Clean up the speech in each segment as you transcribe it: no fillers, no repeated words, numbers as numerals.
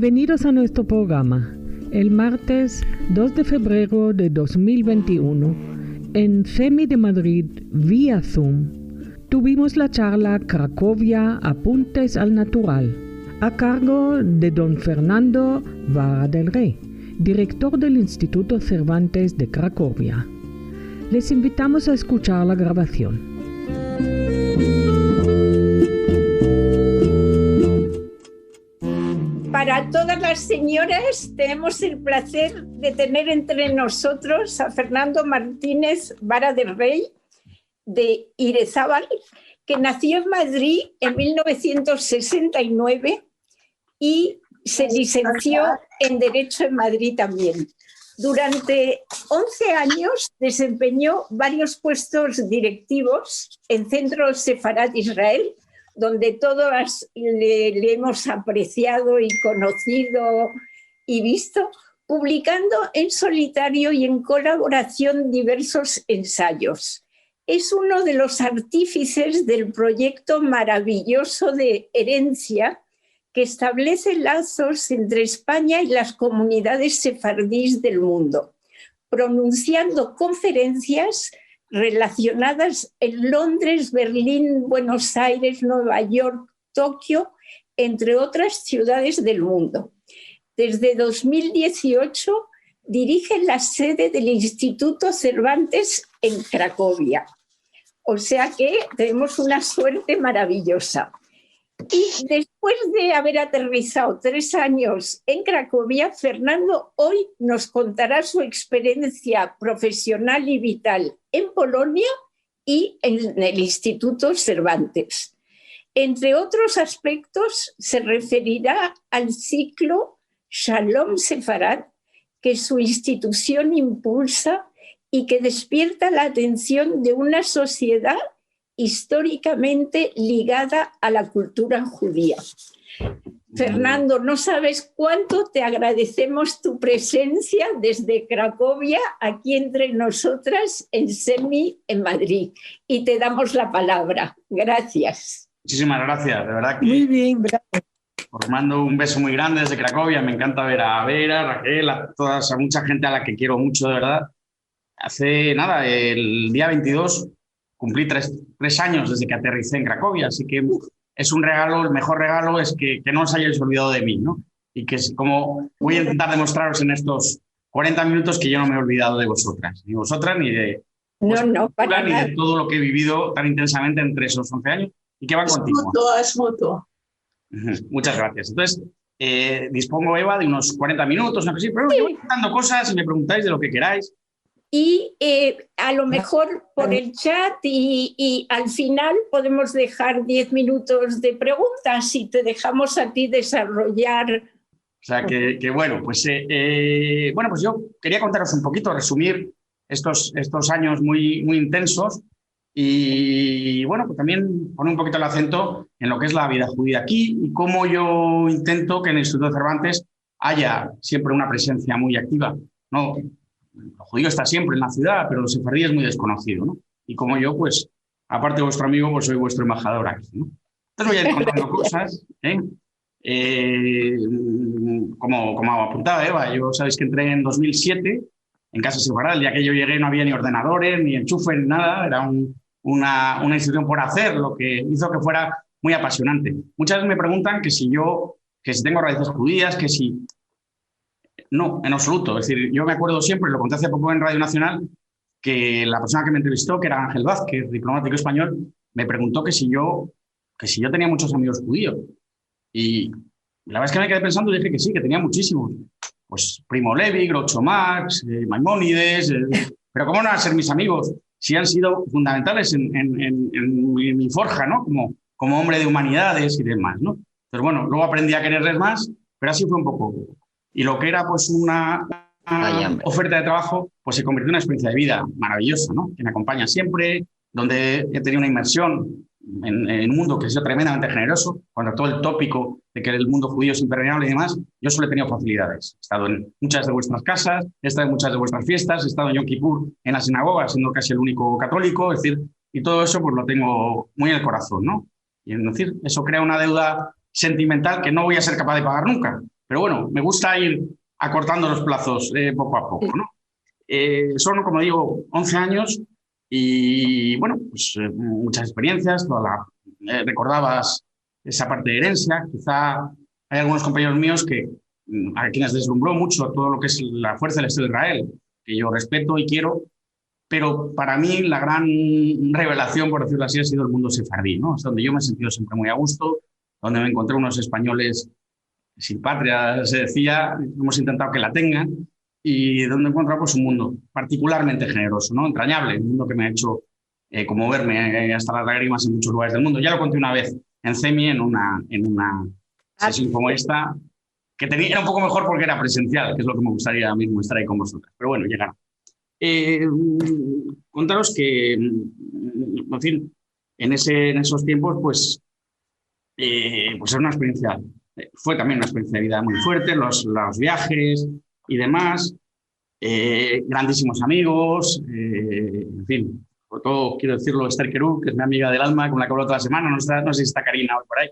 Bienvenidos a nuestro programa. El martes 2 de febrero de 2021, en CEMI de Madrid, vía Zoom, tuvimos la charla Cracovia Apuntes al Natural, a cargo de don Fernando Vara del Rey, director del Instituto Cervantes de Cracovia. Les invitamos a escuchar la grabación. Para todas las señoras, tenemos el placer de tener entre nosotros a Fernando Martínez Vara del Rey, de Irezábal, que nació en Madrid en 1969 y se licenció en Derecho en Madrid también. Durante 11 años desempeñó varios puestos directivos en Centro Sefarad Israel, donde todos le hemos apreciado y conocido y visto, publicando en solitario y en colaboración diversos ensayos. Es uno de los artífices del proyecto maravilloso de Herencia, que establece lazos entre España y las comunidades sefardíes del mundo, pronunciando conferencias relacionadas en Londres, Berlín, Buenos Aires, Nueva York, Tokio, entre otras ciudades del mundo. Desde 2018 dirige la sede del Instituto Cervantes en Cracovia. O sea que tenemos una suerte maravillosa. Y después de haber aterrizado 3 años en Cracovia, Fernando hoy nos contará su experiencia profesional y vital en Polonia y en el Instituto Cervantes. Entre otros aspectos, se referirá al ciclo Shalom Sefarad, que su institución impulsa y que despierta la atención de una sociedad históricamente ligada a la cultura judía. Fernando, no sabes cuánto te agradecemos tu presencia desde Cracovia, aquí entre nosotras en CEMI en Madrid. Y te damos la palabra. Gracias. Muchísimas gracias, de verdad que... Muy bien, gracias. Os mando un beso muy grande desde Cracovia. Me encanta ver a Vera, a Raquel, a mucha gente a la que quiero mucho, de verdad. Hace nada, el día 22... cumplí 3 años desde que aterricé en Cracovia, así que es un regalo, el mejor regalo es que no os hayáis olvidado de mí, ¿no? Y que como voy a intentar demostraros en estos 40 minutos que yo no me he olvidado de vosotras, ni vosotras ni de ni de todo lo que he vivido tan intensamente entre esos 11 años y que va contigo. Es mutuo. Muchas gracias. Entonces, dispongo, Eva, de unos 40 minutos, no sé, pero yo voy contando cosas y me preguntáis de lo que queráis. Y a lo mejor por el chat y al final podemos dejar 10 minutos de preguntas y te dejamos a ti desarrollar. O sea que bueno, pues yo quería contaros un poquito, resumir estos años muy, muy intensos y bueno, pues también poner un poquito el acento en lo que es la vida judía aquí y cómo yo intento que en el Instituto Cervantes haya siempre una presencia muy activa, ¿no? Lo judío está siempre en la ciudad, pero los sefardí es muy desconocido, ¿no? Y como yo, pues, aparte de vuestro amigo, pues soy vuestro embajador aquí, ¿no? Entonces voy a ir contando cosas, como apuntaba Eva, yo sabéis que entré en 2007 en Casa Sefarad. El día que yo llegué no había ni ordenadores, ni enchufes, ni nada. Era una institución por hacer, lo que hizo que fuera muy apasionante. Muchas veces me preguntan que si tengo raíces judías, que si... No, en absoluto. Es decir, yo me acuerdo siempre, lo conté hace poco en Radio Nacional, que la persona que me entrevistó, que era Ángel Vázquez, diplomático español, me preguntó que si yo tenía muchos amigos judíos. Y la verdad es que me quedé pensando y dije que sí, que tenía muchísimos. Pues Primo Levi, Groucho Marx, Maimónides, pero ¿cómo no van a ser mis amigos si han sido fundamentales en mi forja, ¿no? Como hombre de humanidades y demás, ¿no? Entonces, bueno, luego aprendí a quererles más, pero así fue un poco. Y lo que era pues una oferta de trabajo, pues se convirtió en una experiencia de vida maravillosa, ¿no? Que me acompaña siempre, donde he tenido una inmersión en un mundo que ha sido tremendamente generoso. Cuando todo el tópico de que el mundo judío es impermeable y demás, yo solo he tenido facilidades. He estado en muchas de vuestras casas, he estado en muchas de vuestras fiestas, he estado en Yom Kippur en la sinagoga, siendo casi el único católico, es decir, y todo eso pues lo tengo muy en el corazón, ¿no? Y es decir, eso crea una deuda sentimental que no voy a ser capaz de pagar nunca, Pero bueno, me gusta ir acortando los plazos poco a poco, ¿no? Son, como digo, 11 años y, bueno, pues muchas experiencias. Recordabas esa parte de herencia. Quizá hay algunos compañeros míos a quienes deslumbró mucho todo lo que es la fuerza del Estado de Israel, que yo respeto y quiero, pero para mí la gran revelación, por decirlo así, ha sido el mundo sefardí, ¿no? Es donde yo me he sentido siempre muy a gusto, donde me encontré unos españoles sin patria, se decía, hemos intentado que la tengan, y donde he encontrado pues, un mundo particularmente generoso, ¿no? Entrañable, un mundo que me ha hecho conmoverme hasta las lágrimas en muchos lugares del mundo. Ya lo conté una vez en CEMI, en una sesión como esta, que era un poco mejor porque era presencial, que es lo que me gustaría ahora mismo estar ahí con vosotros. Pero bueno, llegará. Contaros que, en fin, en esos tiempos, pues es una experiencia, fue también una experiencia de vida muy fuerte, los viajes y demás, grandísimos amigos, en fin, sobre todo quiero decirlo, Esther Querú, que es mi amiga del alma, con la que hablo toda la semana, no sé si está Karina hoy por ahí,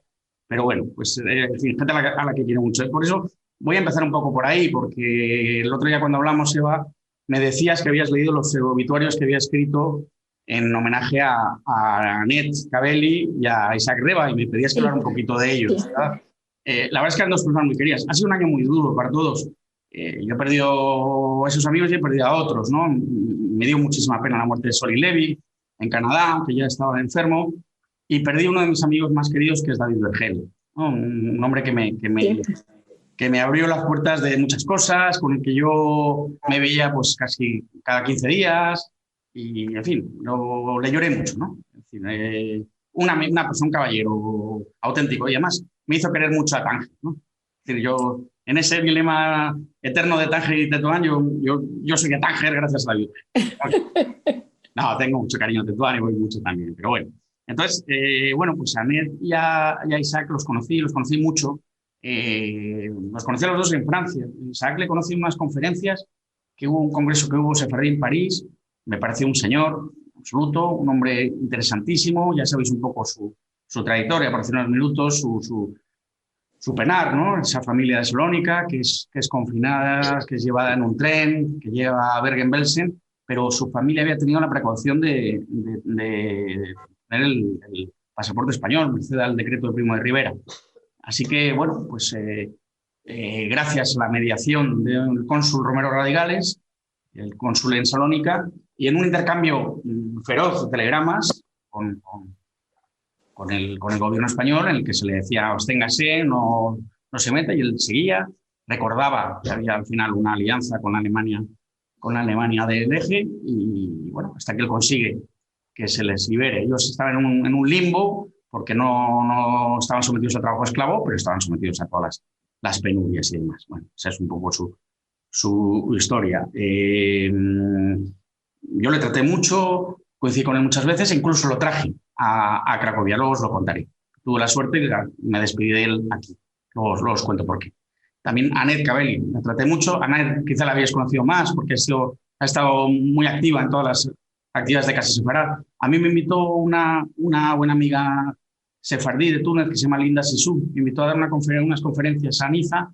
pero bueno, pues en fin, gente a la que quiero mucho. Por eso voy a empezar un poco por ahí, porque el otro día cuando hablamos, Eva, me decías que habías leído los obituarios que había escrito en homenaje a Anet Kabely y a Isaac Reba, y me pedías que hablar un poquito de ellos, ¿verdad? La verdad es que eran dos personas muy queridas. Ha sido un año muy duro para todos. Yo he perdido a esos amigos y he perdido a otros, ¿no? Me dio muchísima pena la muerte de Solly Levy en Canadá, que ya estaba enfermo, y perdí uno de mis amigos más queridos, que es David Vergel, ¿no? Un hombre que me abrió las puertas de muchas cosas, con el que yo me veía pues casi cada 15 días, y en fin, le lloré mucho, ¿no? Es decir, una persona, un caballero auténtico, y además me hizo querer mucho a Tánger, ¿no? Es decir, yo, en ese dilema eterno de Tánger y Tetuán, yo soy de Tánger gracias a la vida. No, tengo mucho cariño a Tetuán y voy mucho también, pero bueno. Entonces, bueno, pues a Ned y a Isaac los conocí mucho. Los conocí a los dos en Francia. Isaac le conocí en unas conferencias, que hubo un congreso que hubo Sefardí en París. Me pareció un señor absoluto, un hombre interesantísimo. Ya sabéis un poco su trayectoria, por decir unos minutos, su penar, ¿no? Esa familia de Salónica, que es confinada, que es llevada en un tren, que lleva a Bergen-Belsen, pero su familia había tenido la precaución de tener el pasaporte español, merced al decreto de Primo de Rivera. Así que, bueno, pues gracias a la mediación del cónsul Romero Radigales, el cónsul en Salónica, y en un intercambio feroz de telegramas con el gobierno español, en el que se le decía, absténgase, no se meta, y él seguía, recordaba que había al final una alianza con la Alemania del Eje, y bueno, hasta que él consigue que se les libere. Ellos estaban en un limbo, porque no estaban sometidos a trabajo esclavo, pero estaban sometidos a todas las penurias y demás. Bueno, esa es un poco su historia. Yo le traté mucho, coincidí con él muchas veces, e incluso lo traje a Cracovia, luego os lo contaré. Tuve la suerte y me despedí de él aquí. Luego os cuento por qué. También Anet Kabely, la traté mucho. Anet quizá la habéis conocido más, porque ha estado muy activa en todas las actividades de Casa Sefarad. A mí me invitó una buena amiga sefardí de Túnez, que se llama Linda Sissou, me invitó a dar unas conferencias a Niza,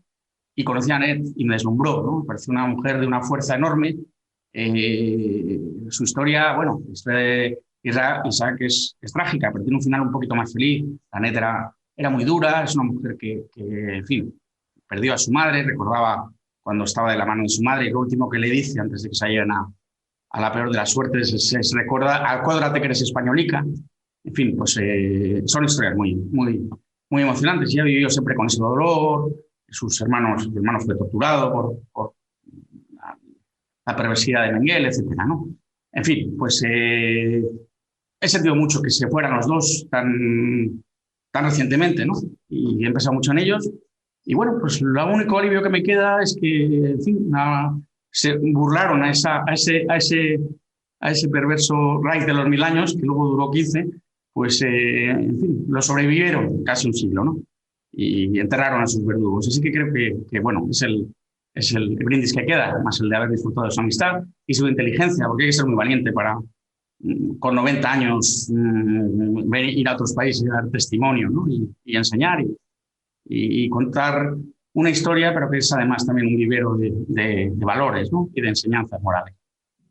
y conocí a Anet y me deslumbró, ¿no? Me pareció una mujer de una fuerza enorme. Su historia, bueno, Isaac es trágica, pero tiene un final un poquito más feliz. Anet era muy dura, es una mujer que, en fin, perdió a su madre, recordaba cuando estaba de la mano de su madre, y lo último que le dice antes de que se vayan a la peor de las suertes es recuerda, acuérdate que eres españolica. En fin, pues son historias muy, muy, muy emocionantes. Ella vivió siempre con ese dolor. Su hermano fue torturado por la perversidad de Mengele, etcétera, ¿no? En fin, pues he sentido mucho que se fueran los dos tan recientemente, ¿no? Y he empezado mucho en ellos. Y bueno, pues lo único alivio que me queda es que, en fin, se burlaron a ese perverso Reich de los 1000 años, que luego duró 15, pues, en fin, lo sobrevivieron casi un siglo, ¿no? Y enterraron a sus verdugos. Así que creo que bueno, es el brindis que queda, además el de haber disfrutado de su amistad y su inteligencia, porque hay que ser muy valiente para, con 90 años, ir a otros países y dar testimonio, ¿no? Y enseñar y contar una historia, pero que es además también un vivero de valores, ¿no? Y de enseñanzas morales.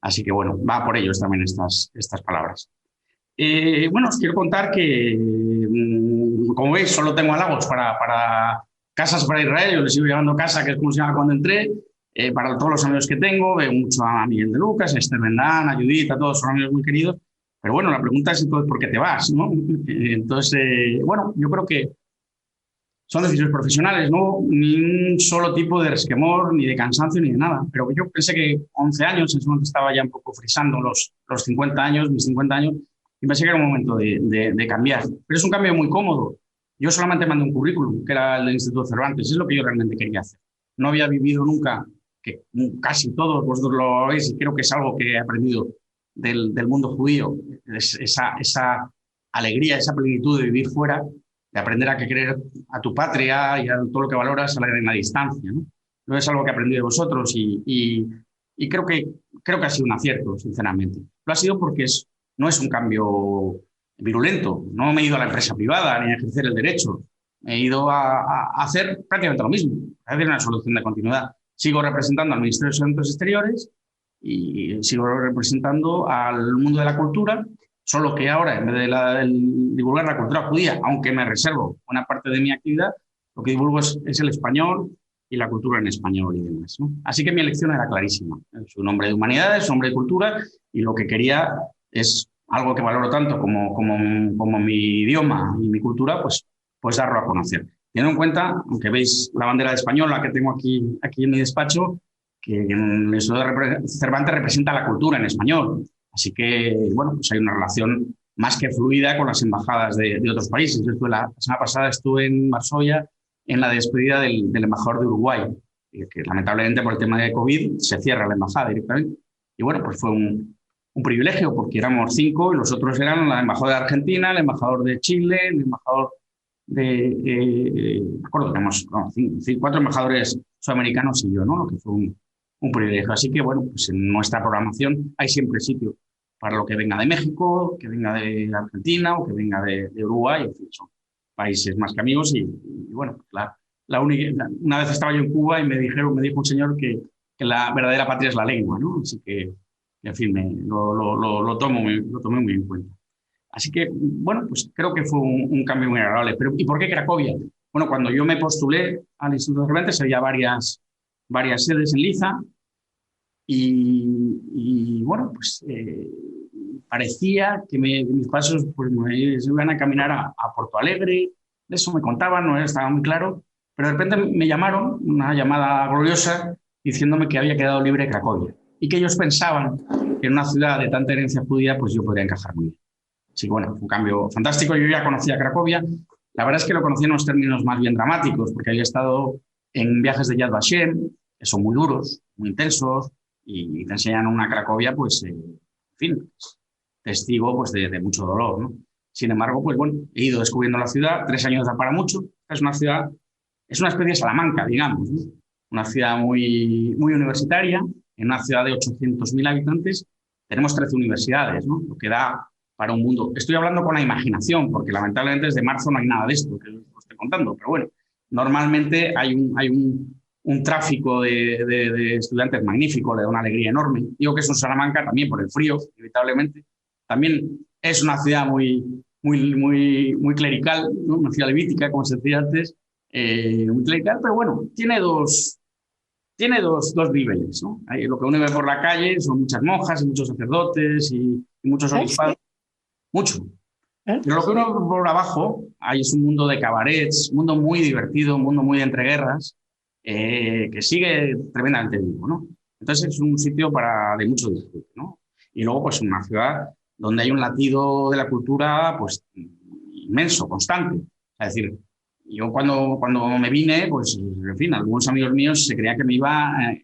Así que bueno, va por ellos también estas palabras. Bueno, os quiero contar que, como veis, solo tengo halagos para Casas para Israel. Yo les sigo llamando casa, que es como se llama cuando entré. Para todos los amigos que tengo, veo mucho a Miguel de Lucas, a Esther Bendán, a Judith, a todos son amigos muy queridos. Pero bueno, la pregunta es entonces, ¿por qué te vas, no? Entonces, bueno, yo creo que son decisiones profesionales, no ni un solo tipo de resquemor, ni de cansancio, ni de nada. Pero yo pensé que 11 años, en ese momento estaba ya un poco frisando los 50 años, mis 50 años, y pensé que era un momento de cambiar. Pero es un cambio muy cómodo. Yo solamente mandé un currículum, que era el del Instituto Cervantes, es lo que yo realmente quería hacer. No había vivido nunca, que casi todos vosotros lo veis, y creo que es algo que he aprendido del mundo judío, esa alegría, esa plenitud de vivir fuera, de aprender a querer a tu patria y a todo lo que valoras en la distancia, ¿no? No es algo que he aprendido de vosotros y creo que ha sido un acierto, sinceramente. Lo ha sido porque no es un cambio virulento. No me he ido a la empresa privada ni a ejercer el derecho. Me he ido a hacer prácticamente lo mismo, a hacer una solución de continuidad. Sigo representando al Ministerio de Asuntos Exteriores y sigo representando al mundo de la cultura, solo que ahora, en vez de divulgar la cultura judía, aunque me reservo una parte de mi actividad, lo que divulgo es el español y la cultura en español y demás, ¿no? Así que mi elección era clarísima. Es un hombre de humanidades, un hombre de cultura, y lo que quería es algo que valoro tanto como mi idioma y mi cultura, pues darlo a conocer. Teniendo en cuenta, aunque veis la bandera española que tengo aquí en mi despacho, que en el Instituto Cervantes representa la cultura en español. Así que, bueno, pues hay una relación más que fluida con las embajadas de otros países. Yo la semana pasada estuve en Varsovia en la despedida del embajador de Uruguay, que lamentablemente por el tema de COVID se cierra la embajada directamente. Y bueno, pues fue un privilegio porque éramos 5 y los otros eran la embajadora de Argentina, el embajador de Chile, el embajador me acuerdo, tenemos 4 embajadores sudamericanos y yo, ¿no? Lo que fue un privilegio. Así que, bueno, pues en nuestra programación hay siempre sitio para lo que venga de México, que venga de Argentina o que venga de Uruguay. En fin, son países más que amigos y bueno, una vez estaba yo en Cuba y me dijo un señor que la verdadera patria es la lengua, ¿no? Así que, en fin, lo tomé muy en cuenta. Así que, bueno, pues creo que fue un cambio muy agradable. Pero, ¿y por qué Cracovia? Bueno, cuando yo me postulé al Instituto Cervantes había varias sedes en Liza y bueno, pues parecía que mis pasos pues, me iban a caminar a Porto Alegre. De eso me contaban, no estaba muy claro, pero de repente me llamaron, una llamada gloriosa, diciéndome que había quedado libre Cracovia y que ellos pensaban que en una ciudad de tanta herencia judía pues yo podría encajar muy bien. Así que bueno, fue un cambio fantástico. Yo ya conocía Cracovia. La verdad es que lo conocí en unos términos más bien dramáticos, porque había estado en viajes de Yad Vashem, que son muy duros, muy intensos, y te enseñan una Cracovia, pues, en fin, testigo pues, de mucho dolor, ¿no? Sin embargo, pues bueno, he ido descubriendo la ciudad, 3 años da para mucho. Es una ciudad, es una especie de Salamanca, digamos, ¿no? Una ciudad muy, muy universitaria, en una ciudad de 800.000 habitantes, tenemos 13 universidades, ¿no? Lo que da para un mundo. Estoy hablando con la imaginación, porque lamentablemente desde marzo no hay nada de esto que os estoy contando, pero bueno, normalmente hay un tráfico de estudiantes magnífico, le da una alegría enorme. Digo que es un Salamanca también por el frío, inevitablemente. También es una ciudad muy clerical, ¿no? Una ciudad levítica, como se decía antes, muy clerical, pero bueno, tiene dos niveles, ¿no? Lo que uno ve por la calle son muchas monjas y muchos sacerdotes y muchos obispados. Mucho. Pero lo que uno ve por abajo, ahí es un mundo de cabarets, un mundo muy divertido, un mundo muy de entreguerras, que sigue tremendamente vivo, ¿no? Entonces es un sitio de mucho disfrute, ¿no? Y luego, pues, una ciudad donde hay un latido de la cultura, pues, inmenso, constante. Es decir, yo cuando me vine, pues, en fin, algunos amigos míos se creían que me iba a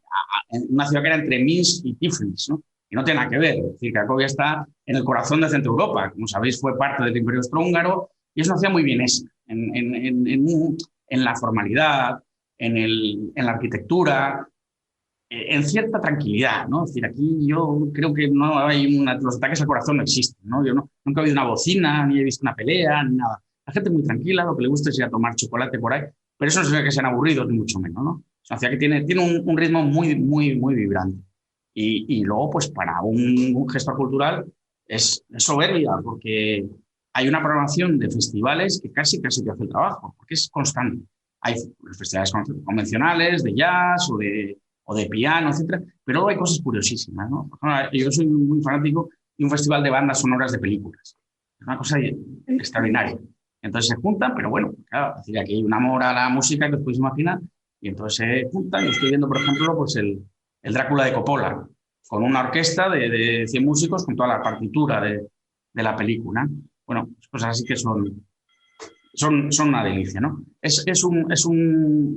una ciudad que era entre Minsk y Tiflis, ¿no? Y no tiene nada que ver. Es decir, Cracovia está en el corazón de Centro Europa. Como sabéis, fue parte del Imperio Austrohúngaro y es una ciudad muy bienesca en la formalidad, en la arquitectura, en cierta tranquilidad, ¿no? Es decir, aquí yo creo que no hay los ataques al corazón no existen, ¿no? Yo nunca he oído una bocina, ni he visto una pelea, ni nada. La gente es muy tranquila, lo que le gusta es ir a tomar chocolate por ahí, pero eso no significa que sean aburridos, ni mucho menos, ¿no? Es una ciudad que tiene un ritmo muy vibrante. Y luego, pues para un gestor cultural es soberbia, porque hay una programación de festivales que casi te hace el trabajo, porque es constante. Hay festivales convencionales de jazz o de piano, etcétera, pero luego hay cosas curiosísimas, ¿no? Yo soy muy fanático de un festival de bandas sonoras de películas. Es una cosa extraordinaria. Entonces se juntan, pero bueno, claro, decir, aquí hay un amor a la música que os podéis imaginar, y entonces se juntan. Yo estoy viendo, por ejemplo, pues el Drácula de Coppola, con una orquesta de 100 músicos con toda la partitura de la película. Bueno, cosas así que son una delicia, ¿no?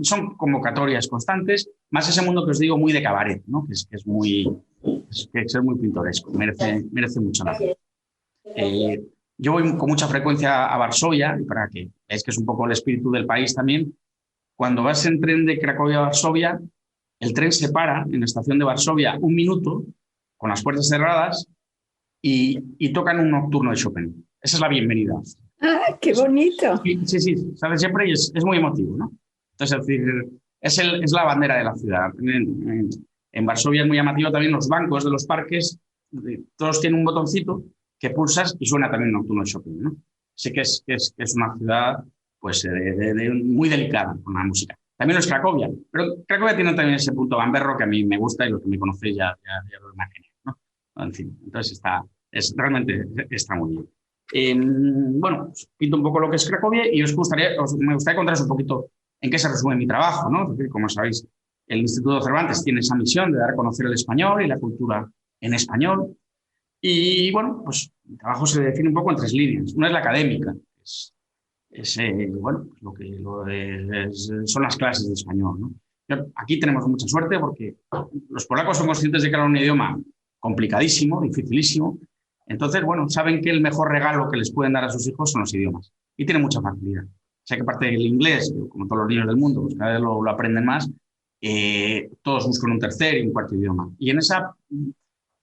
Son convocatorias constantes, más ese mundo que os digo muy de cabaret, ¿no? Que es muy pintoresco, merece mucho la pena. Yo voy con mucha frecuencia a Varsovia, y para que veáis que es un poco el espíritu del país también. Cuando vas en tren de Cracovia a Varsovia, el tren se para en la estación de Varsovia un minuto, con las puertas cerradas, y tocan un nocturno de Chopin. Esa es la bienvenida. ¡Ah, qué bonito! Sí, sale siempre y es muy emotivo, ¿no? Entonces, es decir, es la bandera de la ciudad. En Varsovia es muy llamativo también los bancos de los parques, todos tienen un botoncito que pulsas y suena también un nocturno de Chopin, ¿no? Así que es una ciudad pues, muy delicada con la música. También lo es Cracovia, pero Cracovia tiene también ese punto gamberro que a mí me gusta y los que me conocéis ya lo imagináis, ¿no? En fin, entonces realmente está muy bien. Bueno, os pinto un poco lo que es Cracovia y me gustaría contaros un poquito en qué se resume mi trabajo, ¿no? Es decir, como sabéis, el Instituto Cervantes tiene esa misión de dar a conocer el español y la cultura en español. Y bueno, pues mi trabajo se define un poco en 3 líneas. Una es la académica, bueno, son las clases de español, ¿no? Aquí tenemos mucha suerte porque los polacos son conscientes de que era un idioma complicadísimo, dificilísimo. Entonces, bueno, saben que el mejor regalo que les pueden dar a sus hijos son los idiomas y tienen mucha facilidad. O sea que aparte del inglés, como todos los niños del mundo, pues cada vez lo aprenden más, todos buscan un tercer y un cuarto idioma. Y en esa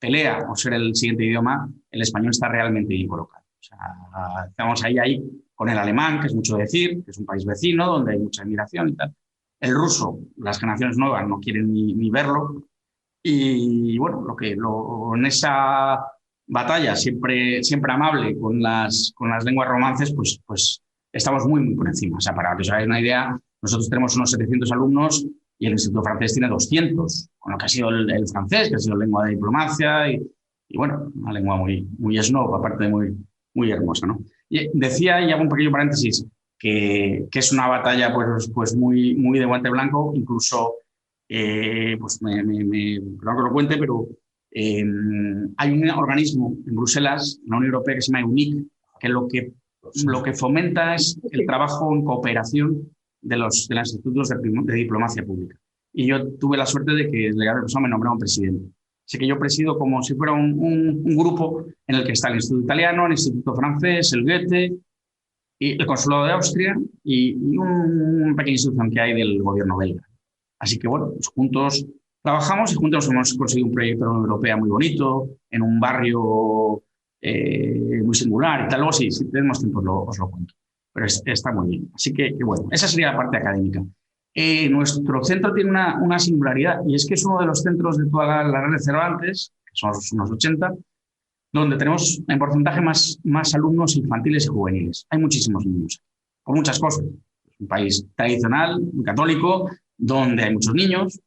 pelea por ser el siguiente idioma, el español está realmente bien colocado. O sea, estamos ahí con el alemán, que es mucho decir, que es un país vecino donde hay mucha inmigración y tal. El ruso, las generaciones nuevas no quieren ni verlo. Y bueno, en esa batalla siempre amable con las lenguas romances, pues estamos muy por encima. O sea, para que os hagáis una idea, nosotros tenemos unos 700 alumnos y el Instituto Francés tiene 200, con lo que ha sido el francés, que ha sido lengua de diplomacia y bueno, una lengua muy snob, aparte de muy hermosa, ¿no? Y decía, y hago un pequeño paréntesis, que es una batalla pues muy de guante blanco, incluso, pues perdón que lo cuente, pero hay un organismo en Bruselas, en la Unión Europea, que se llama EUNIC, que lo que fomenta es el trabajo en cooperación de los institutos de diplomacia pública. Y yo tuve la suerte de que el delegado de me nombraron presidente. Así que yo presido como si fuera un grupo en el que está el Instituto Italiano, el Instituto Francés, el Goethe, y el Consulado de Austria y una pequeña institución que hay del gobierno belga. Así que bueno, pues juntos trabajamos y juntos hemos conseguido un proyecto de la Unión Europea muy bonito, en un barrio muy singular y tal. Luego, si tenemos tiempo, os lo cuento. Pero está muy bien. Así que bueno, esa sería la parte académica. Nuestro centro tiene una singularidad y es que es uno de los centros de toda la red de Cervantes, que son unos 80, donde tenemos en porcentaje más alumnos infantiles y juveniles. Hay muchísimos niños, por muchas cosas. Es un país tradicional, muy católico, donde hay muchos niños,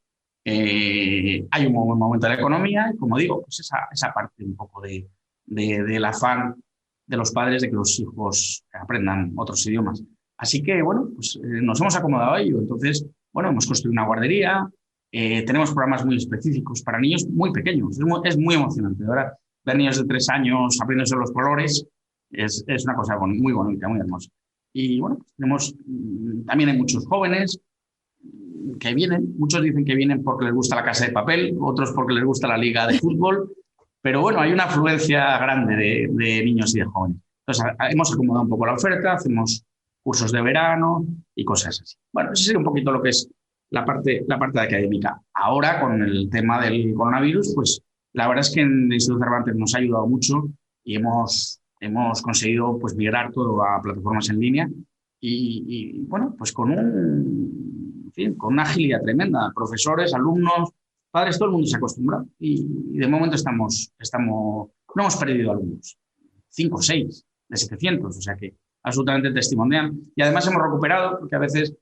hay un buen momento de la economía y, como digo, pues esa parte un poco del afán de los padres de que los hijos aprendan otros idiomas. Así que, bueno, pues nos hemos acomodado a ello. Entonces, bueno, hemos construido una guardería, tenemos programas muy específicos para niños muy pequeños. Es muy emocionante. Ahora, ver niños de 3 años aprendiéndose los colores es una cosa muy bonita, muy hermosa. Y bueno, también hay muchos jóvenes que vienen. Muchos dicen que vienen porque les gusta La Casa de Papel, otros porque les gusta la Liga de Fútbol. Pero bueno, hay una afluencia grande de niños y de jóvenes. Entonces, hemos acomodado un poco la oferta, hacemos cursos de verano y cosas así. Bueno, eso sería un poquito lo que es la parte académica. Ahora, con el tema del coronavirus, pues la verdad es que en el Instituto Cervantes nos ha ayudado mucho y hemos conseguido pues migrar todo a plataformas en línea bueno, pues en fin, con una agilidad tremenda. Profesores, alumnos, padres, todo el mundo se acostumbra y de momento no hemos perdido alumnos. 5 o 6 de 700, o sea que absolutamente testimonial. Y además hemos recuperado, porque a veces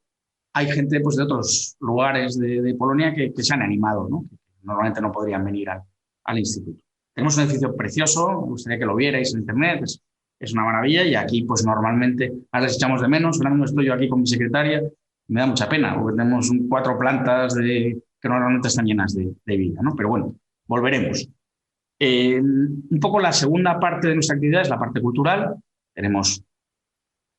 hay gente pues, de otros lugares de Polonia que se han animado, ¿no? Que normalmente no podrían venir al instituto. Tenemos un edificio precioso, me gustaría que lo vierais en internet, es una maravilla y aquí pues normalmente ahora les echamos de menos. Ahora mismo estoy yo aquí con mi secretaria, me da mucha pena, porque tenemos 4 plantas que normalmente están llenas de vida, ¿no? Pero bueno, volveremos. Un poco la segunda parte de nuestra actividad es la parte cultural. Tenemos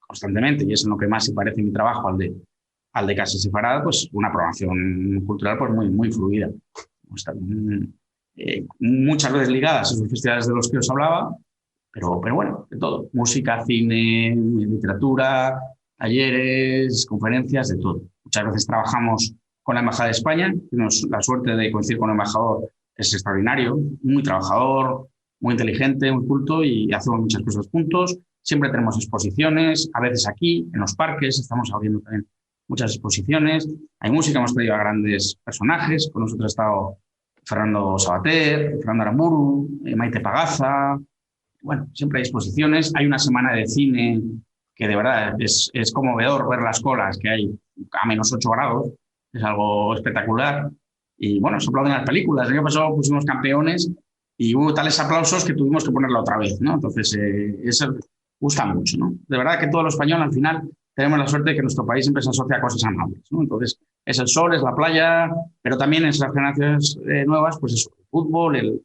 constantemente, y es en lo que más se parece mi trabajo al de Casa Sefarada, pues una programación cultural pues muy fluida. Muchas veces ligadas a esos festivales de los que os hablaba, pero bueno, de todo. Música, cine, literatura, talleres, conferencias, de todo. Muchas veces trabajamos con la Embajada de España. Tenemos la suerte de coincidir con el embajador, es extraordinario, muy trabajador, muy inteligente, muy culto y hacemos muchas cosas juntos. Siempre tenemos exposiciones, a veces aquí, en los parques, estamos abriendo también muchas exposiciones. Hay música, hemos traído a grandes personajes. Con nosotros ha estado Fernando Sabater, Fernando Aramburu, Maite Pagaza. Bueno, siempre hay exposiciones. Hay una semana de cine que de verdad es conmovedor ver las colas que hay a menos 8 grados. Es algo espectacular. Y bueno, se aplauden las películas. El año pasado pusimos Campeones y hubo tales aplausos que tuvimos que ponerla otra vez, ¿no? Entonces, eso gusta mucho, ¿no? De verdad que todo lo español al final tenemos la suerte de que nuestro país siempre se asocia a cosas amables, ¿no? Entonces, es el sol, es la playa, pero también es las generaciones nuevas, pues eso, el fútbol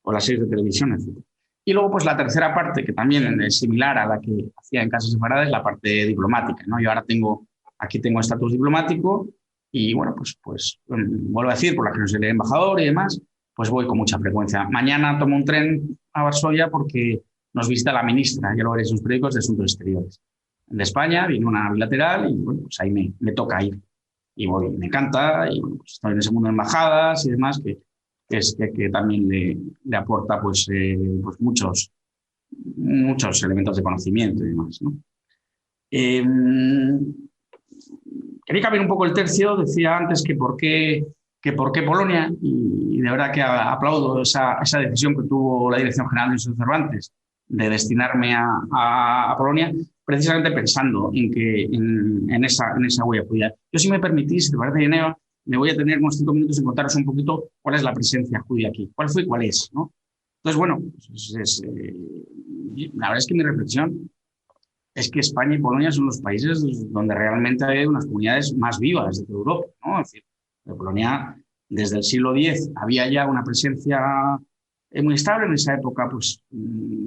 o las series de televisión, etc. Y luego, pues la tercera parte, que también es similar a la que hacía en Casa Sefarada, es la parte diplomática, ¿no? Yo ahora aquí tengo estatus diplomático y, bueno, pues vuelvo a decir, por la que no soy el embajador y demás, pues voy con mucha frecuencia. Mañana tomo un tren a Varsovia porque nos visita la ministra, ya lo veréis en los periódicos, de Asuntos Exteriores de España, viene una bilateral y bueno, pues ahí me toca ir. Y voy, me encanta, y bueno, pues estoy en ese mundo de embajadas y demás, que también le aporta pues muchos elementos de conocimiento y demás, ¿no? Quería cambiar un poco el tercio, decía antes que por qué Polonia, y de verdad que aplaudo esa decisión que tuvo la Dirección General de Instituto Cervantes de destinarme a Polonia, precisamente pensando en esa huella judía. Yo, si me permitís, te parece, Geneva, me voy a tener unos 5 minutos en contaros un poquito cuál es la presencia judía aquí, cuál fue y cuál es, ¿no? Entonces, bueno, la verdad es que mi reflexión es que España y Polonia son los países donde realmente hay unas comunidades más vivas de toda Europa, ¿no? Es decir, en Polonia, desde el siglo X, había ya una presencia muy estable. En esa época, pues,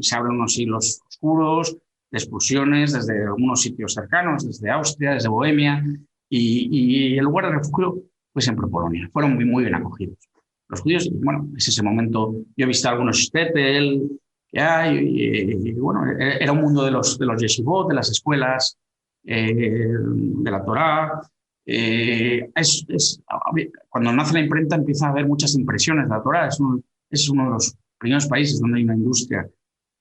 se abren unos siglos oscuros de expulsiones desde algunos sitios cercanos, desde Austria, desde Bohemia, y el lugar de refugio fue siempre Polonia. Fueron muy bien acogidos. Los judíos, bueno, es ese momento, yo he visto algunos shtetl que hay, y bueno, era un mundo de los yeshivot, de las escuelas, de la Torá. Cuando nace la imprenta empieza a haber muchas impresiones de la Torá. Es uno de los primeros países donde hay una industria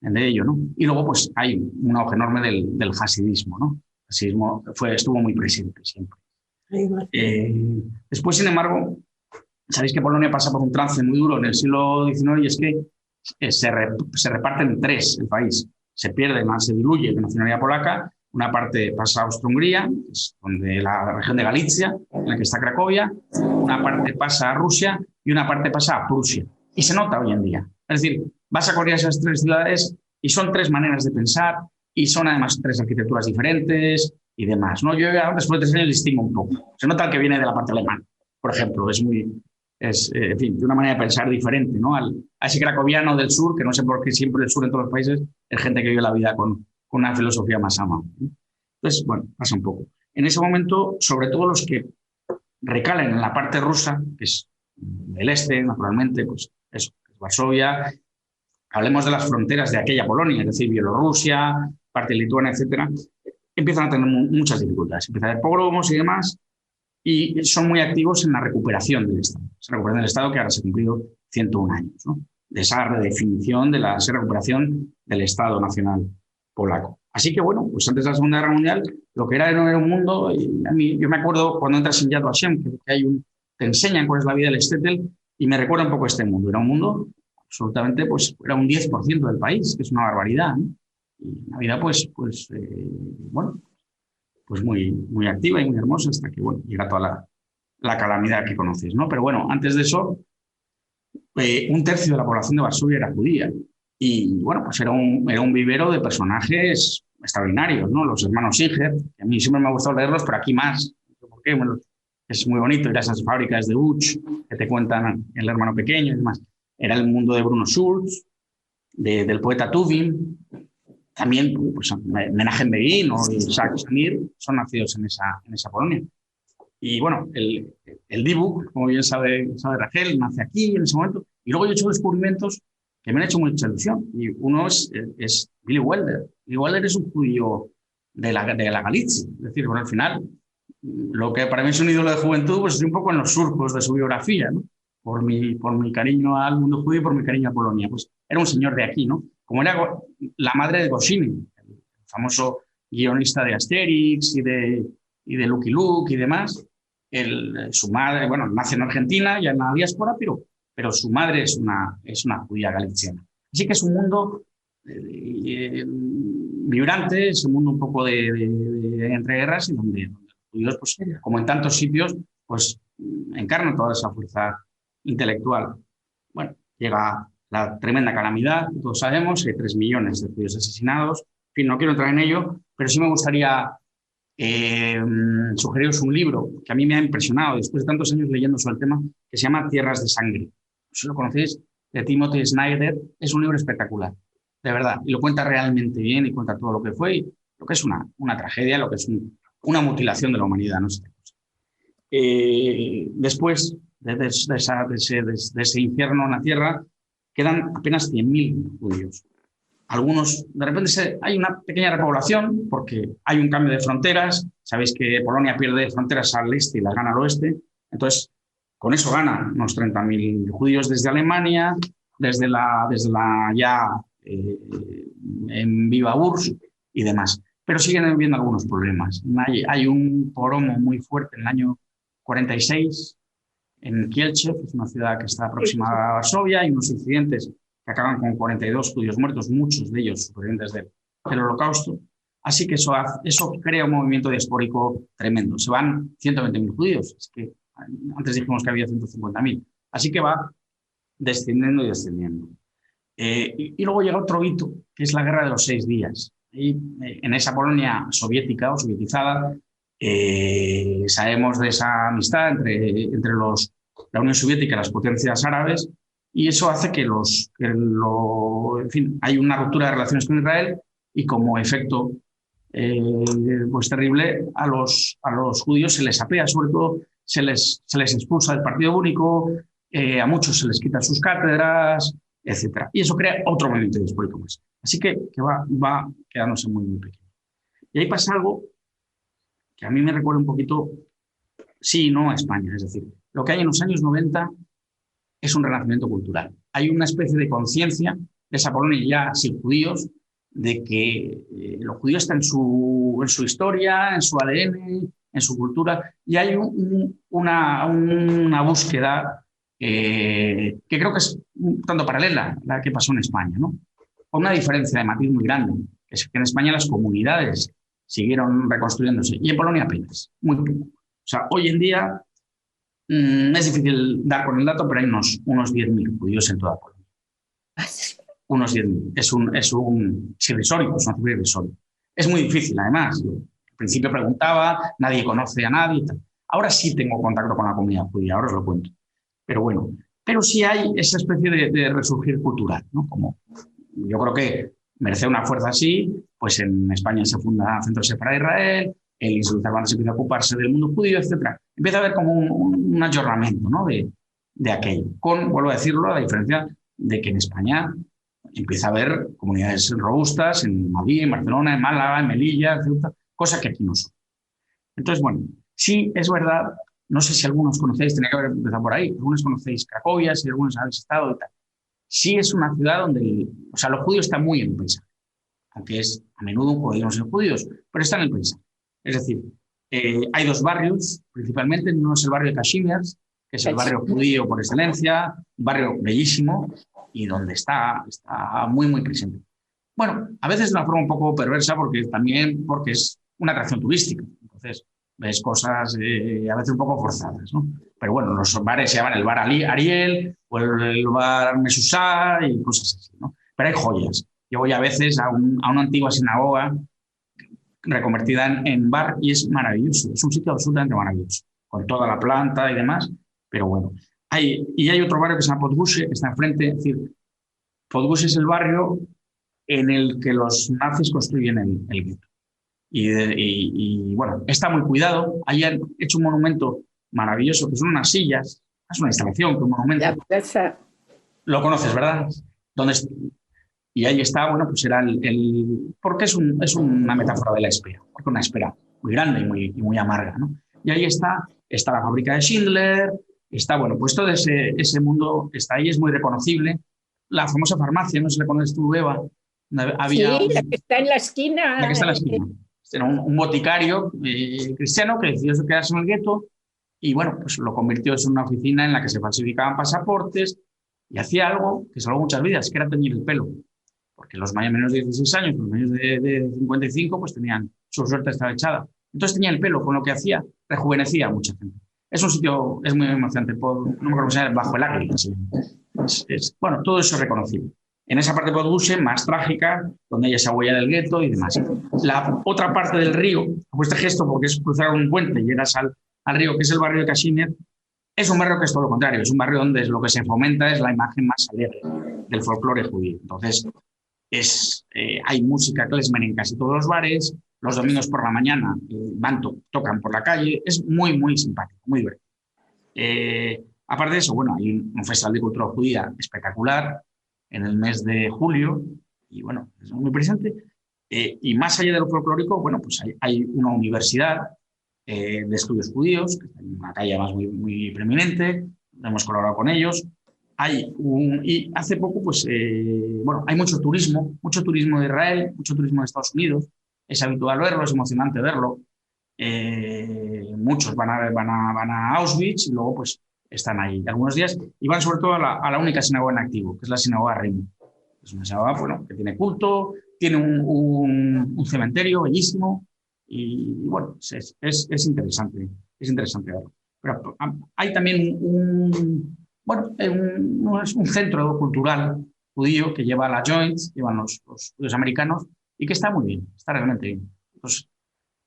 de ello, ¿no? Y luego pues hay un auge enorme del hasidismo, ¿no? El hasidismo estuvo muy presente siempre. Después, sin embargo, sabéis que Polonia pasa por un trance muy duro en el siglo XIX, y es que se reparte en 3 el país. Se diluye la nacionalidad polaca. Una parte pasa a Austria-Hungría, es donde la región de Galicia, en la que está Cracovia. Una parte pasa a Rusia y una parte pasa a Prusia. Y se nota hoy en día. Es decir, vas a correr esas 3 ciudades y son 3 maneras de pensar y son además 3 arquitecturas diferentes y demás, ¿no? Yo después de 3 años distingo un poco. Se nota el que viene de la parte alemana, por ejemplo. En fin, de una manera de pensar diferente, ¿no? A ese cracoviano del sur, que no sé por qué siempre el sur en todos los países es gente que vive la vida con una filosofía más ama. Entonces, bueno, pasa un poco. En ese momento, sobre todo los que recalen en la parte rusa, que es el este, naturalmente, pues eso, es Varsovia. Hablemos de las fronteras de aquella Polonia, es decir, Bielorrusia, parte de Lituania, etcétera, empiezan a tener muchas dificultades. Empiezan a haber pogromos y demás, y son muy activos en la recuperación del Estado. Esa recuperación del Estado que ahora se ha cumplido 101 años, ¿no? De esa redefinición de esa recuperación del Estado nacional polaco. Así que bueno, pues antes de la Segunda Guerra Mundial, lo que era un mundo, y a mí, yo me acuerdo cuando entras en Yad Vashem, que te enseñan cuál es la vida del Shtetl, y me recuerda un poco este mundo. Era un mundo absolutamente, pues era un 10% del país, que es una barbaridad, ¿no? Y una vida, bueno, pues muy, muy activa y muy hermosa hasta que, bueno, llega toda la calamidad que conoces, ¿no? Pero bueno, antes de eso, un tercio de la población de Varsovia era judía. Y bueno, pues era un vivero de personajes extraordinarios, ¿no? Los hermanos Singer, que a mí siempre me ha gustado leerlos, pero aquí más. ¿Por qué? Bueno, es muy bonito ir a esas fábricas de Uch que te cuentan el hermano pequeño y demás. Era el mundo de Bruno Schulz, del poeta Tuvin. También, pues, Menachem Begin o Isaac Shamir son nacidos en esa Polonia. Y bueno, el Dibuk, como bien sabe Rachel, nace aquí en ese momento. Y luego yo he hecho descubrimientos que me han hecho mucha ilusión. Y uno es Billy Wilder. Billy Wilder es un judío de la Galicia. Es decir, bueno, al final, lo que para mí es un ídolo de juventud, pues estoy un poco en los surcos de su biografía, ¿no? Por mi cariño al mundo judío y por mi cariño a Polonia. Pues era un señor de aquí, ¿no? Como era la madre de Goscinny, el famoso guionista de Asterix y de Lucky Luke y demás. Su madre, bueno, nace en Argentina, ya en la diáspora, pero su madre es una judía galiciana. Así que es un mundo vibrante, es un mundo un poco de entreguerras y donde los judíos, pues, como en tantos sitios, pues encarnan toda esa fuerza intelectual. Bueno, llega la tremenda calamidad, todos sabemos, hay 3 millones de judíos asesinados. En fin, no quiero entrar en ello, pero sí me gustaría sugeriros un libro que a mí me ha impresionado después de tantos años leyendo sobre el tema, que se llama Tierras de Sangre. Si lo conocéis, de Timothy Snyder. Es un libro espectacular, de verdad, y lo cuenta realmente bien y cuenta todo lo que fue y lo que es una tragedia, lo que es una mutilación de la humanidad, no sé. Después de ese infierno en la tierra, quedan apenas 100.000 judíos. Algunos, de repente hay una pequeña repoblación porque hay un cambio de fronteras. Sabéis que Polonia pierde fronteras al este y las gana al oeste. Entonces, con eso ganan unos 30.000 judíos desde Alemania, desde la ya en Viva Urs y demás. Pero siguen habiendo algunos problemas. Hay un poromo muy fuerte en el año 46 en Kielce, que es una ciudad que está aproximada a Varsovia. Hay unos incidentes que acaban con 42 judíos muertos, muchos de ellos supervivientes del Holocausto. Así que eso crea un movimiento diaspórico tremendo. Se van 120.000 judíos. Es que antes dijimos que había 150.000. Así que va descendiendo y descendiendo. Y luego llega otro hito, que es la Guerra de los 6 días. Y en esa Polonia soviética o sovietizada, sabemos de esa amistad entre la Unión Soviética y las potencias árabes. Y eso hace que en fin, hay una ruptura de relaciones con Israel y como efecto pues terrible a los judíos se les apea, sobre todo se les expulsa del partido único, a muchos se les quitan sus cátedras, etc. Y eso crea otro movimiento diaspórico más. Así que va quedándose muy, muy pequeño. Y ahí pasa algo que a mí me recuerda un poquito, sí y no, a España. Es decir, lo que hay en los años 90 es un renacimiento cultural. Hay una especie de conciencia de esa Polonia ya sin judíos, de que los judíos están en su historia, en su ADN, en su cultura, y hay una búsqueda que creo que es un tanto paralela a la que pasó en España, ¿no? Con una diferencia de matiz muy grande, que es que en España las comunidades siguieron reconstruyéndose, y en Polonia apenas, muy poco. O sea, hoy en día es difícil dar con el dato, pero hay unos 10.000 judíos en toda Polonia. Unos 10.000. Es irrisorio, es una cifra irrisoria. Es muy difícil, además. Yo, al principio preguntaba, nadie conoce a nadie. Ahora sí tengo contacto con la comunidad judía, ahora os lo cuento. Pero bueno, sí hay esa especie de resurgir cultural, ¿no? Como yo creo que merece una fuerza así, pues en España se funda Centro para Israel, el Instituto Cervantes empieza a ocuparse del mundo judío, etc. Empieza a haber como un ayornamiento, ¿no? de aquello. Vuelvo a decirlo, a la diferencia de que en España empieza a haber comunidades robustas en Madrid, en Barcelona, en Málaga, en Melilla, etc. Cosa que aquí no son. Entonces, bueno, sí es verdad, no sé si algunos conocéis, tenía que haber empezado por ahí, algunos conocéis Cracovia, si algunos habéis estado y tal. Sí es una ciudad donde, los judíos están muy en el paisaje. aunque es a menudo podríamos ser judíos, pero está en el paisaje. Es decir, hay dos barrios, principalmente. Uno es el barrio de Kashmiers, que es el barrio judío por excelencia, un barrio bellísimo y donde está muy, muy presente. Bueno, a veces de una forma un poco perversa porque es una atracción turística. Entonces, ves cosas a veces un poco forzadas, ¿no? Pero bueno, los bares se llaman el bar Ariel o el bar Mesusá y cosas así, ¿no? Pero hay joyas. Yo voy a veces a una antigua sinagoga reconvertida en bar y es maravilloso. Es un sitio absolutamente maravilloso, con toda la planta y demás. Pero bueno, hay otro barrio que se llama Podgorze, que está enfrente. Es decir, Podgorze es el barrio en el que los nazis construyen el gueto. Y bueno, está muy cuidado. Ahí han hecho un monumento maravilloso, que son unas sillas. Es una instalación, un monumento. La plaza. Lo conoces, ¿verdad? Y ahí está, bueno, pues era porque es una metáfora de la espera, porque una espera muy grande y muy amarga, ¿no? Y ahí está la fábrica de Schindler, está, bueno, pues todo ese mundo está ahí, es muy reconocible. La famosa farmacia, no sé si la conoces tú, Eva. Sí, la que está en la esquina. La que está en la esquina. Era un boticario cristiano que decidió quedarse en el gueto y, bueno, pues lo convirtió en una oficina en la que se falsificaban pasaportes y hacía algo que salvó muchas vidas, que era teñir el pelo. Porque los mayores de 16 años, los mayores de 55, pues su suerte estaba echada. Entonces tenía el pelo, con lo que hacía, rejuvenecía a mucha gente. Es un sitio, es muy emocionante, no me acuerdo cómo se llama, Bajo el Águila. Bueno, todo eso es reconocible. En esa parte de Podgorze, más trágica, donde hay esa huella del gueto y demás. La otra parte del río, hago este gesto porque es cruzar un puente y llegas al río, que es el barrio de Kashmir, es un barrio que es todo lo contrario. Es un barrio donde lo que se fomenta es la imagen más alegre del folclore judío. Entonces, hay música klezmer en casi todos los bares, los domingos por la mañana tocan por la calle, es muy, muy simpático, muy divertido. Aparte de eso, bueno, hay un festival de cultura judía espectacular en el mes de julio, y bueno, es muy presente. Y más allá de lo folclórico, bueno, pues hay una universidad de estudios judíos, que está en una calle más muy, muy preeminente, hemos colaborado con ellos. Y hace poco, pues, bueno, hay mucho turismo de Israel, mucho turismo de Estados Unidos. Es habitual verlo, es emocionante verlo. Muchos van a Auschwitz y luego, pues, están ahí algunos días y van sobre todo a la única sinagoga en activo, que es la sinagoga Rim. Es una sinagoga, bueno, que tiene culto, tiene un cementerio bellísimo y bueno, es interesante verlo. Pero hay también un centro cultural judío que lleva la Joints, llevan los judíos americanos y que está muy bien, está realmente bien. Entonces,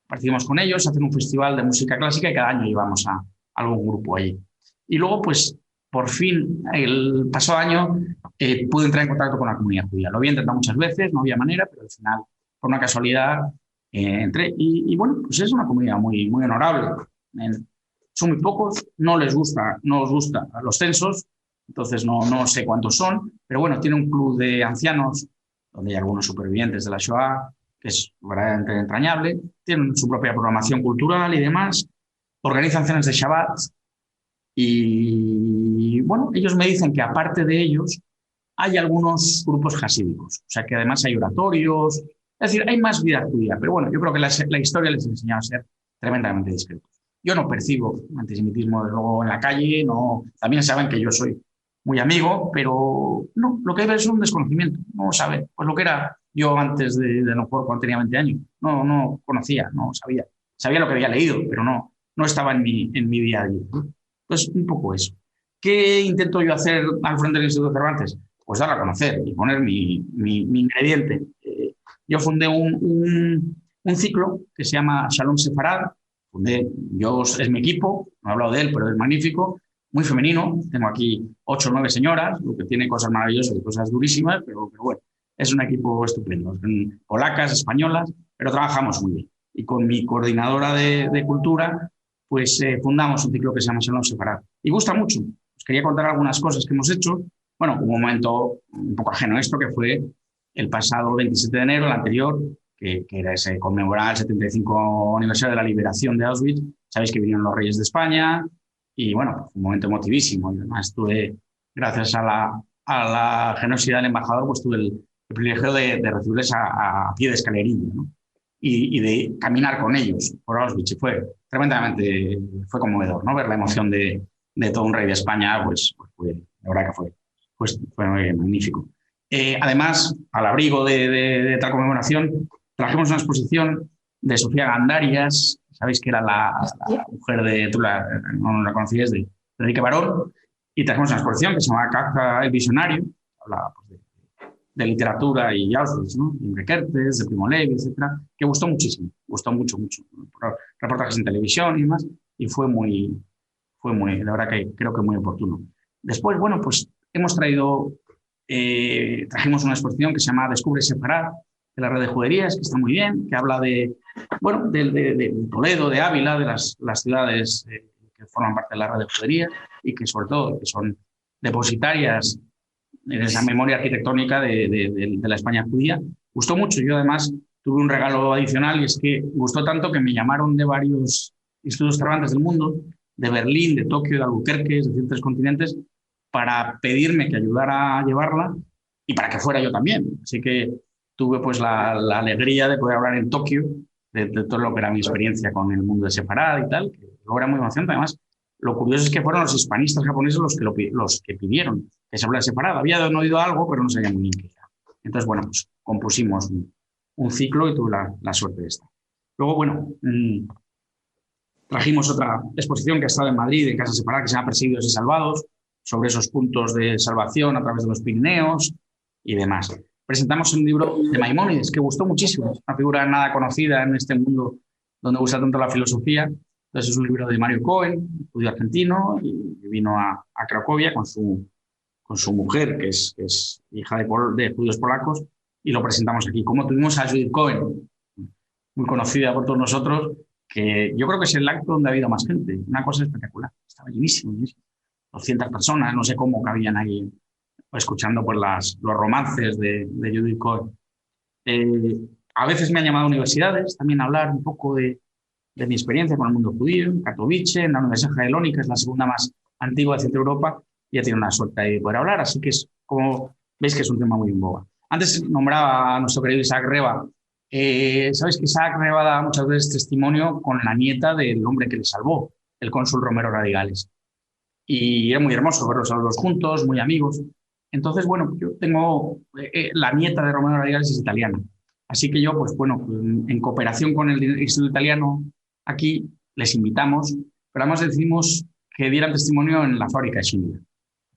participamos con ellos, hacen un festival de música clásica y cada año llevamos a algún grupo allí. Y luego, pues, por fin, el pasado año pude entrar en contacto con la comunidad judía. Lo había intentado muchas veces, no había manera, pero al final, por una casualidad, entré. Y bueno, pues es una comunidad muy, muy honorable. Son muy pocos, no os gusta los censos, entonces no sé cuántos son, pero bueno, tiene un club de ancianos, donde hay algunos supervivientes de la Shoah, que es verdaderamente entrañable, tienen su propia programación cultural y demás, organizan cenas de Shabbat, y bueno, ellos me dicen que aparte de ellos, hay algunos grupos hasídicos, o sea que además hay oratorios, es decir, hay más vida judía, pero bueno, yo creo que la historia les enseña a ser tremendamente discretos. Yo no percibo antisemitismo de luego en la calle, no. También saben que yo soy muy amigo, pero no, lo que hay es un desconocimiento, no saben. Pues lo que era yo antes de lo mejor cuando tenía 20 años, no conocía, no sabía. Sabía lo que había leído, pero no estaba en mi día a día. Entonces, un poco eso. ¿Qué intento yo hacer al frente del Instituto Cervantes? Pues dar a conocer y poner mi ingrediente. Yo fundé un ciclo que se llama Shalom Sefarad. Es mi equipo, no he hablado de él, pero es magnífico, muy femenino. Tengo aquí 8 o 9 señoras, lo que tiene cosas maravillosas y cosas durísimas, pero bueno, es un equipo estupendo. Son polacas, españolas, pero trabajamos muy bien. Y con mi coordinadora de cultura, pues fundamos un ciclo que se llama Shalom Sefarad. Y gusta mucho. Os quería contar algunas cosas que hemos hecho. Bueno, un momento un poco ajeno a esto, que fue el pasado 27 de enero, el anterior, que se conmemoraba el 75 aniversario de la liberación de Auschwitz. Sabéis que vinieron los reyes de España y, bueno, fue un momento emotivísimo. Y además gracias a la generosidad del embajador, pues tuve el privilegio de recibirles a pie de escalerilla, ¿no? Y de caminar con ellos por Auschwitz. Y fue tremendamente, fue conmovedor, ¿no? Ver la emoción de todo un rey de España, pues fue, la verdad que fue magnífico. Además, al abrigo de tal conmemoración, trajimos una exposición de Sofía Gandarias, sabéis que era la mujer de, tú no la conocías, de Enrique Barón, y trajimos una exposición que se llama Kafka el Visionario, hablaba pues, de literatura y Auschwitz, ¿no? De Imre Kertész, de Primo Levi, etcétera, que gustó muchísimo, gustó mucho. Reportajes en televisión y demás, y fue muy, la verdad que creo que muy oportuno. Después, bueno, pues hemos trajimos una exposición que se llama Descubre Sefarad, de la red de juderías, que está muy bien, que habla de Toledo, de Ávila, de las ciudades que forman parte de la red de juderías y que sobre todo que son depositarias en esa memoria arquitectónica de la España judía. Gustó mucho. Yo además tuve un regalo adicional y es que gustó tanto que me llamaron de varios institutos Cervantes del mundo, de Berlín, de Tokio, de Albuquerque, de ciertos continentes, para pedirme que ayudara a llevarla y para que fuera yo también. Así que tuve pues la alegría de poder hablar en Tokio de todo lo que era mi experiencia con el mundo de Sefarad y tal, que luego era muy emocionante. Además, lo curioso es que fueron los hispanistas japoneses los que pidieron que se hablara de Sefarad. Había oído algo, pero no sabía muy bien qué era. Entonces, bueno, pues compusimos un ciclo y tuve la suerte de estar. Luego, bueno, trajimos otra exposición que ha estado en Madrid, en Casa Sefarad, que se llama Perseguidos y Salvados, sobre esos puntos de salvación a través de los Pirineos y demás. Presentamos un libro de Maimónides que gustó muchísimo, una figura nada conocida en este mundo donde gusta tanto la filosofía. Entonces es un libro de Mario Cohen, judío argentino, y vino a Cracovia con su mujer, que es hija de judíos polacos, y lo presentamos aquí. Como tuvimos a Judith Cohen, muy conocida por todos nosotros, que yo creo que es el acto donde ha habido más gente. Una cosa espectacular, estaba llenísimo. 200 personas, no sé cómo cabían ahí escuchando pues, los romances de Judith Cohen. A veces me han llamado a universidades también a hablar un poco de mi experiencia con el mundo judío, en Katowice, en la Universidad Jagellónica, es la segunda más antigua de Centro Europa, y he tenido una suerte de poder hablar, así que es como veis que es un tema muy en boga. Antes nombraba a nuestro querido Isaac Reba. Sabéis que Isaac Reba da muchas veces testimonio con la nieta del hombre que le salvó, el cónsul Romero Radigales. Y era muy hermoso verlos a los dos juntos, muy amigos. Entonces, bueno, yo tengo la nieta de Romero Radigales es italiana. Así que yo, pues bueno, en cooperación con el Instituto Italiano aquí, les invitamos, pero además decidimos que dieran testimonio en la fábrica de Schindler.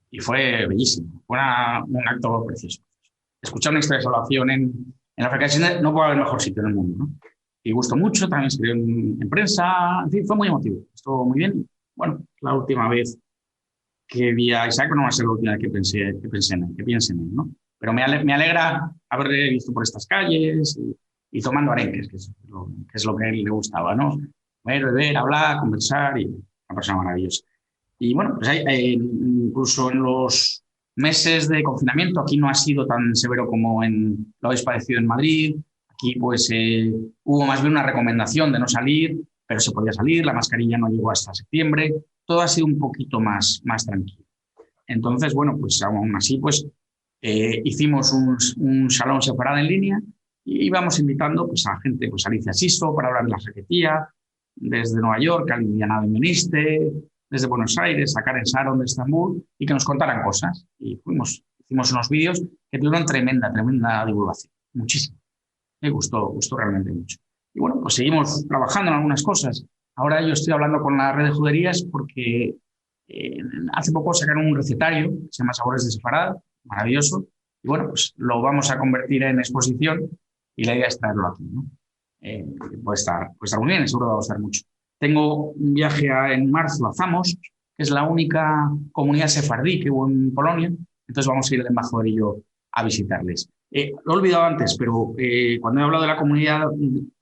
Y fue bellísimo, fue un acto precioso. Escuchar una historia de salvación en la fábrica de Schindler no puede haber mejor sitio en el mundo, ¿no? Y gustó mucho, también escribió en prensa, en fin, fue muy emotivo, estuvo muy bien. Bueno, la última vez que vi a Isaac no va a ser la última vez que piense en él, ¿no? Pero me alegra haberle visto por estas calles y tomando arenques, que es lo que a él le gustaba, ¿no? Beber, hablar, conversar, y una persona maravillosa. Y bueno, pues incluso en los meses de confinamiento, aquí no ha sido tan severo como lo habéis padecido en Madrid. Aquí pues hubo más bien una recomendación de no salir, pero se podía salir, la mascarilla no llegó hasta septiembre, todo ha sido un poquito más tranquilo. Entonces, bueno, pues aún así, pues hicimos un salón separado en línea y íbamos invitando pues, a gente, pues Alicia Sisto para hablar de la jaquetía, desde Nueva York, a Liliana Benveniste, desde Buenos Aires, a Karen Sharon de Estambul, y que nos contaran cosas. Y hicimos unos vídeos que tuvieron tremenda divulgación, muchísimo. Me gustó realmente mucho. Y bueno, pues seguimos trabajando en algunas cosas. Ahora yo estoy hablando con la red de juderías porque hace poco sacaron un recetario que se llama Sabores de Sefarad, maravilloso, y bueno, pues lo vamos a convertir en exposición y la idea es traerlo aquí, ¿no? Puede estar muy bien, seguro va a gustar mucho. Tengo un viaje en marzo a Zamos, que es la única comunidad sefardí que hubo en Polonia, entonces vamos a ir el embajador y yo a visitarles. Lo he olvidado antes, pero cuando he hablado de la comunidad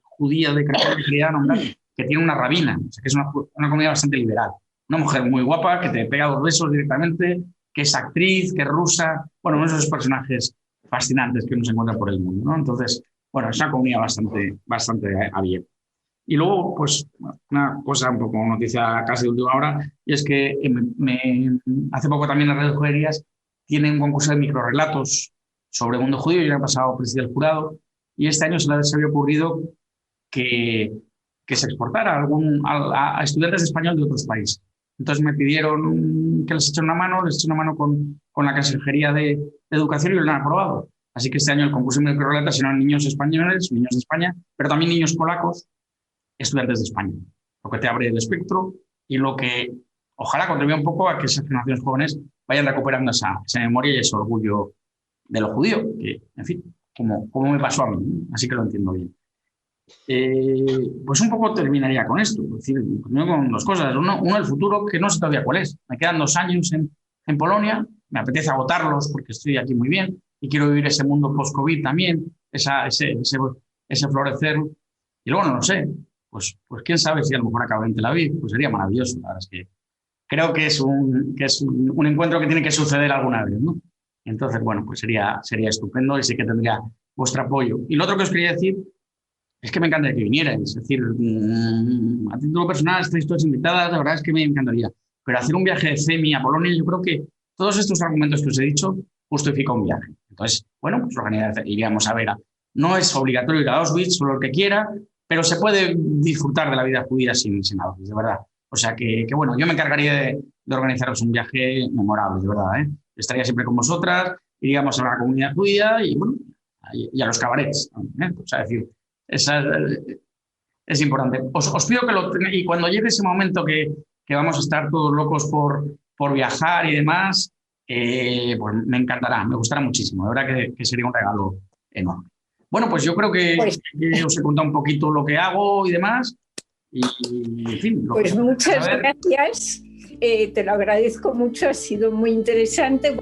judía de Cracovia, quería nombrar que tiene una rabina, o sea, que es una comunidad bastante liberal. Una mujer muy guapa, que te pega 2 besos directamente, que es actriz, que es rusa, bueno, uno de esos personajes fascinantes que uno se encuentra por el mundo, ¿no? Entonces, bueno, es una comunidad bastante abierta. Y luego, pues, una cosa un poco noticia casi de última hora, y es que hace poco también las redes juderías tienen un concurso de microrrelatos sobre el mundo judío. Yo el año pasado presidí el jurado y este año se les había ocurrido que se exportara a estudiantes de español de otros países. Entonces me pidieron que les eche una mano, con la Consejería de Educación y lo han aprobado. Así que este año el concurso de microrelatos serán niños españoles, niños de España, pero también niños polacos, estudiantes de España. Lo que te abre el espectro y lo que ojalá contribuya un poco a que esas generaciones jóvenes vayan recuperando esa memoria y ese orgullo de lo judío, que, en fin, como me pasó a mí, así que lo entiendo bien. Pues un poco terminaría con esto, es decir, con dos cosas. Uno, el futuro, que no sé todavía cuál es. Me quedan 2 años en Polonia, me apetece agotarlos porque estoy aquí muy bien y quiero vivir ese mundo post-COVID también, ese florecer. Y luego no sé, pues quién sabe si a lo mejor acaba en Tel Aviv, pues sería maravilloso. La verdad es que creo que es un encuentro que tiene que suceder alguna vez, ¿no? Entonces, bueno, pues sería estupendo y sé que tendría vuestro apoyo. Y lo otro que os quería decir es que me encantaría que vinierais. Es decir, a título personal estáis todas invitadas, la verdad es que me encantaría. Pero hacer un viaje de CEMI a Polonia, yo creo que todos estos argumentos que os he dicho justifican un viaje. Entonces, bueno, pues iríamos a ver. No es obligatorio ir a Auschwitz, solo el que quiera, pero se puede disfrutar de la vida judía sin Auschwitz, de verdad. O sea que bueno, yo me encargaría de organizaros un viaje memorable, de verdad, ¿eh? Estaría siempre con vosotras, iríamos a la comunidad judía y, bueno, y a los cabarets, ¿eh? O sea, es decir, es importante. Os pido que y cuando llegue ese momento que vamos a estar todos locos por viajar y demás, pues me encantará, me gustará muchísimo. De verdad que sería un regalo enorme. Bueno, pues yo creo que os he contado un poquito lo que hago y demás. Y en fin. Pues muchas gracias. Te lo agradezco mucho, ha sido muy interesante.